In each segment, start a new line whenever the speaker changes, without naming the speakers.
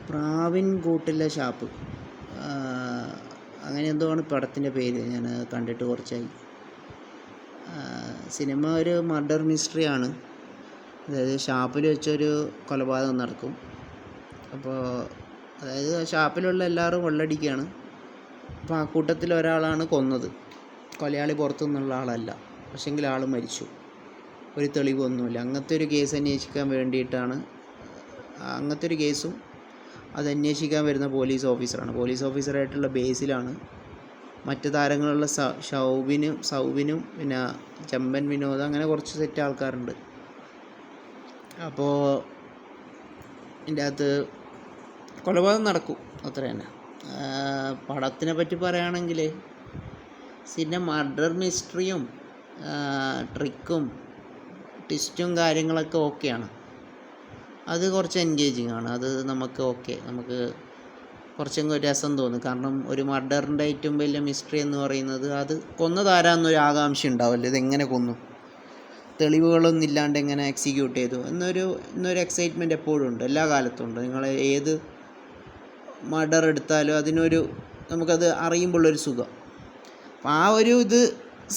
പ്രാവിൻകൂട്ടിലെ shop അങ്ങനെ എന്തോ ആണ് പടത്തിൻ്റെ പേര്. ഞാൻ കണ്ടിട്ട് കുറച്ചായി. സിനിമ ഒരു മർഡർ മിസ്റ്ററിയാണ്. അതായത് ഷാപ്പിൽ വെച്ചൊരു കൊലപാതകം നടക്കും. അപ്പോൾ അതായത് ഷാപ്പിലുള്ള എല്ലാവരും വെള്ളടിക്കുകയാണ്. അപ്പോൾ ആ കൂട്ടത്തിൽ ഒരാളാണ് കൊന്നത്. കൊലയാളി പുറത്തു നിന്നുള്ള ആളല്ല, പക്ഷെങ്കിൽ ആൾ മരിച്ചു. ഒരു തെളിവൊന്നുമില്ല. അങ്ങനത്തെ ഒരു കേസ് അന്വേഷിക്കാൻ വേണ്ടിയിട്ടാണ്. അങ്ങനത്തെ ഒരു കേസും അത് അന്വേഷിക്കാൻ വരുന്ന പോലീസ് ഓഫീസറാണ്. പോലീസ് ഓഫീസറായിട്ടുള്ള ബേസിലാണ് മറ്റ് താരങ്ങളുള്ള സൗബിനും പിന്നെ ചെമ്പൻ വിനോദ്, അങ്ങനെ കുറച്ച് സെറ്റ് ആൾക്കാരുണ്ട്. അപ്പോൾ ഇതിൻ്റെ അകത്ത് കൊലപാതകം നടക്കും, അത്ര തന്നെ. പടത്തിനെ പറ്റി പറയുകയാണെങ്കിൽ സിനിമ മർഡർ മിസ്റ്ററിയും ട്രിക്കും ട്വിസ്റ്റും കാര്യങ്ങളൊക്കെ ഓക്കെയാണ്. അത് കുറച്ച് എൻഗേജിങ് ആണ്. അത് നമുക്ക് കുറച്ചെങ്കിലും ഒരു രസം തോന്നും. കാരണം ഒരു മർഡറിൻ്റെ ഏറ്റവും വലിയ മിസ്റ്ററി എന്ന് പറയുന്നത് അത് കൊന്നതാരാന്നൊരു ആകാംക്ഷ ഉണ്ടാവില്ല. ഇതെങ്ങനെ കൊന്നു, തെളിവുകളൊന്നും ഇല്ലാണ്ട് എങ്ങനെ എക്സിക്യൂട്ട് ചെയ്തു എന്നൊരു എക്സൈറ്റ്മെൻറ്റ് എപ്പോഴും ഉണ്ട്, എല്ലാ കാലത്തും ഉണ്ട്. നിങ്ങൾ ഏത് മർഡർ എടുത്താലും നമുക്കത് അറിയുമ്പോഴുള്ളൊരു സുഖം. അപ്പം ആ ഒരു ഇത്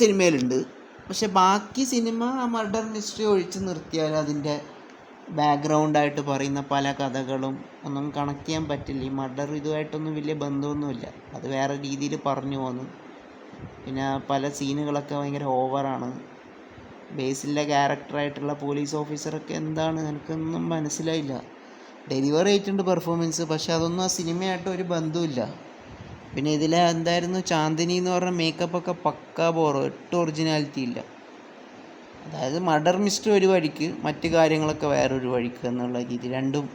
സിനിമയിലുണ്ട്. പക്ഷെ ബാക്കി സിനിമ ആ മർഡർ മിസ്റ്ററി ഒഴിച്ച് നിർത്തിയാൽ അതിൻ്റെ ബാക്ക്ഗ്രൗണ്ടായിട്ട് പറയുന്ന പല കഥകളും ഒന്നും കണക്ട് ചെയ്യാൻ പറ്റില്ല. ഈ മർഡർ ഇതുമായിട്ടൊന്നും വലിയ ബന്ധമൊന്നുമില്ല. അത് വേറെ രീതിയിൽ പറഞ്ഞു പോന്നു. പിന്നെ പല സീനുകളൊക്കെ ഭയങ്കര ഓവറാണ്. ബേസിലെ ക്യാരക്ടറായിട്ടുള്ള പോലീസ് ഓഫീസറൊക്കെ എന്താണ് എനിക്കൊന്നും മനസ്സിലായില്ല. ഡെലിവർ ചെയ്തിട്ടുണ്ട് പെർഫോമൻസ്, പക്ഷെ അതൊന്നും ആ സിനിമയായിട്ട് ഒരു ബന്ധമില്ല. പിന്നെ ഇതിൽ എന്തായിരുന്നു, ചാന്ദിനി എന്ന് പറഞ്ഞ മേക്കപ്പൊക്കെ പക്കാ ഒട്ടും ഒറിജിനാലിറ്റി ഇല്ല. അതായത് മർഡർ മിസ്റ്ററി ഒരു വഴിക്ക്, മറ്റ് കാര്യങ്ങളൊക്കെ വേറൊരു വഴിക്ക് എന്നുള്ള രീതി, രണ്ടും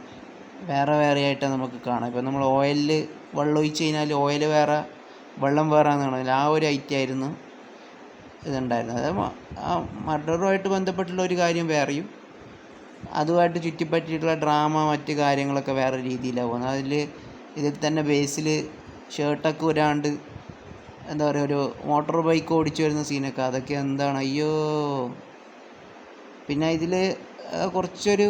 വേറെ വേറെ ആയിട്ടാണ് നമുക്ക് കാണാം. ഇപ്പോൾ നമ്മൾ ഓയിലിൽ വെള്ളം ഒഴിച്ച് കഴിഞ്ഞാൽ ഓയിൽ വേറെ വെള്ളം വേറെ എന്നാണ്, ആ ഒരു ഐറ്റമായിരുന്നു ഇതുണ്ടായിരുന്നത്. അതായത് ആ മർഡറുമായിട്ട് ബന്ധപ്പെട്ടുള്ള ഒരു കാര്യം വേറെയും അതുമായിട്ട് ചുറ്റിപ്പറ്റിയിട്ടുള്ള ഡ്രാമ മറ്റ് കാര്യങ്ങളൊക്കെ വേറെ രീതിയിലാണ് പോകുന്നത്. ഇതിൽ തന്നെ ബേസിൽ ഷർട്ടൊക്കെ ഒരാണ്ട് എന്താ പറയുക, ഒരു മോട്ടോർ ബൈക്ക് ഓടിച്ചു വരുന്ന സീനൊക്കെ, അതൊക്കെ എന്താണ്, അയ്യോ. പിന്നെ ഇതിൽ കുറച്ചൊരു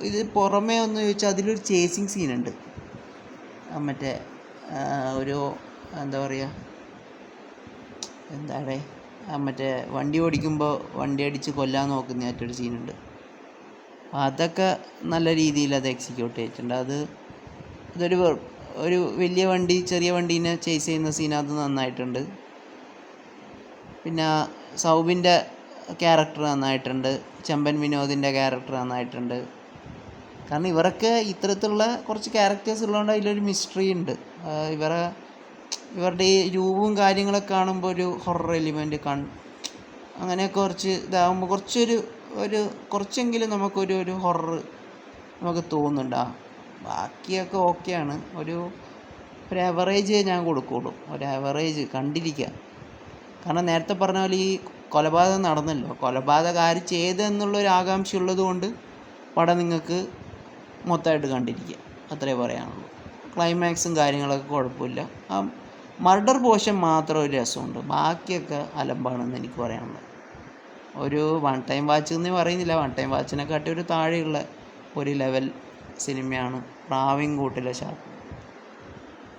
ഇത് പുറമേ ഒന്ന് ചോദിച്ചാൽ അതിലൊരു ചേസിങ് സീനുണ്ട്. മറ്റേ ഒരു എന്താ പറയുക, മറ്റേ വണ്ടി ഓടിക്കുമ്പോൾ വണ്ടി അടിച്ച് കൊല്ലാൻ നോക്കുന്ന മറ്റൊരു സീനുണ്ട്. അതൊക്കെ നല്ല രീതിയിൽ അത് എക്സിക്യൂട്ട് ചെയ്തിട്ടുണ്ട്. ഒരു വലിയ വണ്ടി ചെറിയ വണ്ടീനെ ചേസ് ചെയ്യുന്ന സീൻ, അത് നന്നായിട്ടുണ്ട്. പിന്നെ സൗബിൻ്റെ ക്യാരക്ടർ നന്നായിട്ടുണ്ട്, ചെമ്പൻ വിനോദിൻ്റെ ക്യാരക്ടർ നന്നായിട്ടുണ്ട്. കാരണം ഇവരൊക്കെ ഇത്തരത്തിലുള്ള കുറച്ച് ക്യാരക്ടേഴ്സ് ഉള്ളതുകൊണ്ട് അതിലൊരു മിസ്റ്ററി ഉണ്ട്. ഇവരുടെ ഈ രൂപവും കാര്യങ്ങളൊക്കെ കാണുമ്പോൾ ഒരു ഹൊറർ എലിമെൻറ്റ് അങ്ങനെയൊക്കെ കുറച്ച് ഇതാകുമ്പോൾ കുറച്ചെങ്കിലും നമുക്കൊരു ഹൊറർ നമുക്ക് തോന്നുന്നുണ്ട്. ബാക്കിയൊക്കെ ഓക്കെയാണ്. ഒരു എവറേജ് ഞാൻ കൊടുക്കുള്ളൂ, ഒരു എവറേജ് കണ്ടിരിക്കുക. കാരണം നേരത്തെ പറഞ്ഞ പോലെ ഈ കൊലപാതകം നടന്നല്ലോ, കൊലപാതകം ആര് ചെയ്തെന്നുള്ളൊരു ആകാംക്ഷ ഉള്ളത് കൊണ്ട് പടം നിങ്ങൾക്ക് മൊത്തമായിട്ട് കണ്ടിരിക്കുക, അത്രേ പറയാനുള്ളൂ. ക്ലൈമാക്സും കാര്യങ്ങളൊക്കെ കുഴപ്പമില്ല. ആ മർഡർ പോർഷൻ മാത്രം ഒരു രസമുണ്ട്, ബാക്കിയൊക്കെ അലമ്പാണെന്ന് എനിക്ക് പറയാനുള്ളത്. ഒരു വൺ ടൈം വാച്ച് എന്ന് പറയുന്നില്ല, വൺ ടൈം വാച്ചിനെക്കാട്ടി ഒരു താഴെയുള്ള ഒരു ലെവൽ സിനിമയാണ് പ്രാവിൻകൂട്ടിലെ ഷാപ്പ്.